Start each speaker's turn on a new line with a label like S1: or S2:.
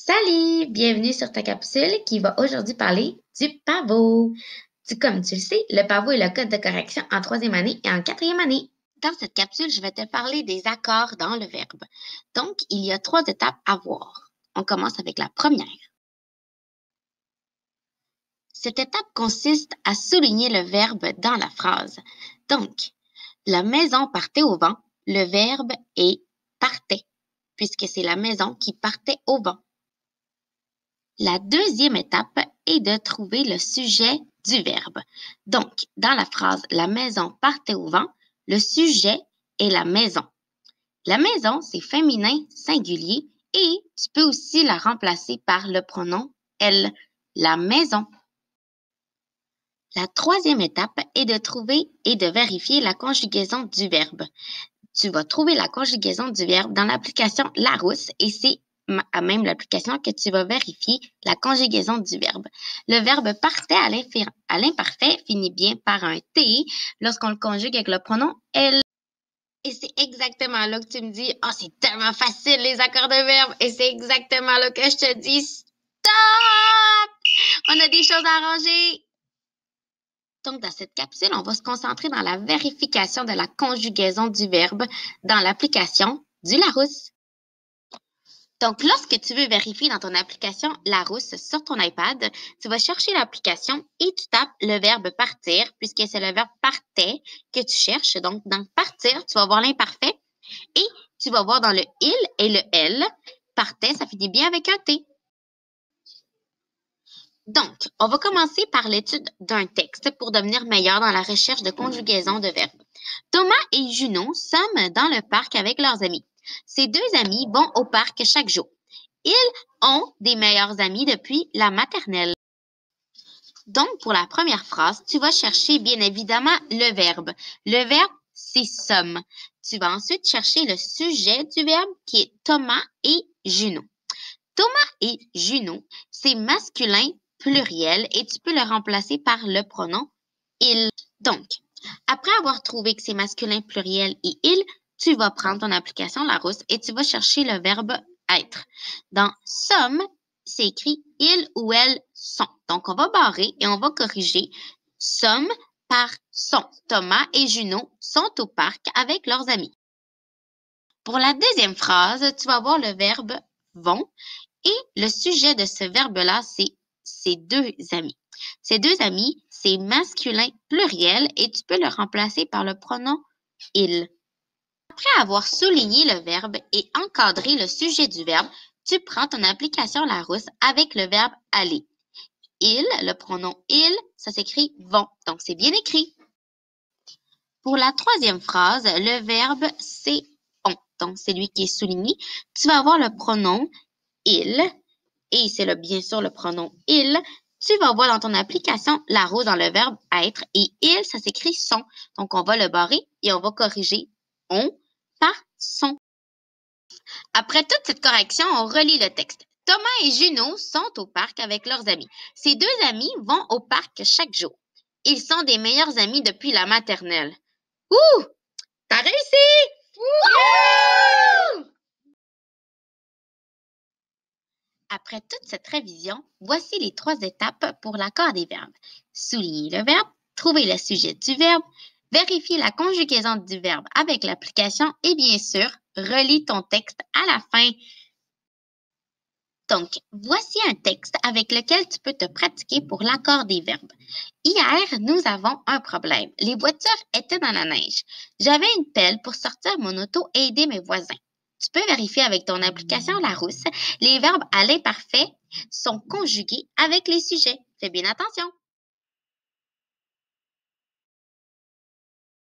S1: Salut! Bienvenue sur ta capsule qui va aujourd'hui parler du pavot. Comme tu le sais, le pavot est le code de correction en troisième année et en quatrième année. Dans cette capsule, je vais te parler des accords dans le verbe. Donc, il y a 3 étapes à voir. On commence avec la première. Cette étape consiste à souligner le verbe dans la phrase. Donc, la maison partait au vent, le verbe est partait, puisque c'est la maison qui partait au vent. La deuxième étape est de trouver le sujet du verbe. Donc, dans la phrase « La maison partait au vent », le sujet est la maison. La maison, c'est féminin singulier et tu peux aussi la remplacer par le pronom « elle », la maison. La troisième étape est de trouver et de vérifier la conjugaison du verbe. Tu vas trouver la conjugaison du verbe dans l'application Larousse et c'est à même l'application que tu vas vérifier la conjugaison du verbe. Le verbe partait à l'imparfait finit bien par un T lorsqu'on le conjugue avec le pronom elle. Et c'est exactement là que tu me dis « Oh, c'est tellement facile les accords de verbe! » Et c'est exactement là que je te dis « Stop! On a des choses à arranger! » Donc, dans cette capsule, on va se concentrer dans la vérification de la conjugaison du verbe dans l'application du Larousse. Donc, lorsque tu veux vérifier dans ton application Larousse sur ton iPad, tu vas chercher l'application et tu tapes le verbe partir, puisque c'est le verbe partait que tu cherches. Donc, dans partir, tu vas voir l'imparfait et tu vas voir dans le il et le elle, partait, ça finit bien avec un T. Donc, on va commencer par l'étude d'un texte pour devenir meilleur dans la recherche de conjugaison de verbes. Thomas et Juno sommes dans le parc avec leurs amis. Ces 2 amis vont au parc chaque jour. Ils ont des meilleurs amis depuis la maternelle. Donc, pour la première phrase, tu vas chercher bien évidemment le verbe. Le verbe, c'est somme. Tu vas ensuite chercher le sujet du verbe qui est Thomas et Juno. Thomas et Juno, c'est masculin pluriel et tu peux le remplacer par le pronom il. Donc, après avoir trouvé que c'est masculin pluriel et il, tu vas prendre ton application Larousse et tu vas chercher le verbe être. Dans somme, c'est écrit il ou elle sont. Donc, on va barrer et on va corriger somme par sont. Thomas et Juno sont au parc avec leurs amis. Pour la deuxième phrase, tu vas voir le verbe vont. Et le sujet de ce verbe-là, c'est ces 2 amis. Ces 2 amis, c'est masculin pluriel et tu peux le remplacer par le pronom il. Après avoir souligné le verbe et encadré le sujet du verbe, tu prends ton application Larousse avec le verbe aller. Il, le pronom il, ça s'écrit vont, donc c'est bien écrit. Pour la troisième phrase, le verbe c'est ont, donc c'est lui qui est souligné. Tu vas avoir le pronom il, et c'est bien sûr le pronom il, tu vas voir dans ton application Larousse dans le verbe être et il, ça s'écrit sont. Donc, on va le barrer et on va corriger on par sont. Après toute cette correction, on relit le texte. Thomas et Juno sont au parc avec leurs amis. Ces 2 amis vont au parc chaque jour. Ils sont des meilleurs amis depuis la maternelle. Ouh! T'as réussi! Wouhou! Après toute cette révision, voici les 3 étapes pour l'accord des verbes. Souligner le verbe, trouver le sujet du verbe, vérifier la conjugaison du verbe avec l'application et bien sûr, relis ton texte à la fin. Donc, voici un texte avec lequel tu peux te pratiquer pour l'accord des verbes. Hier, nous avons un problème. Les voitures étaient dans la neige. J'avais une pelle pour sortir mon auto et aider mes voisins. Tu peux vérifier avec ton application Larousse. Les verbes à l'imparfait sont conjugués avec les sujets. Fais bien attention.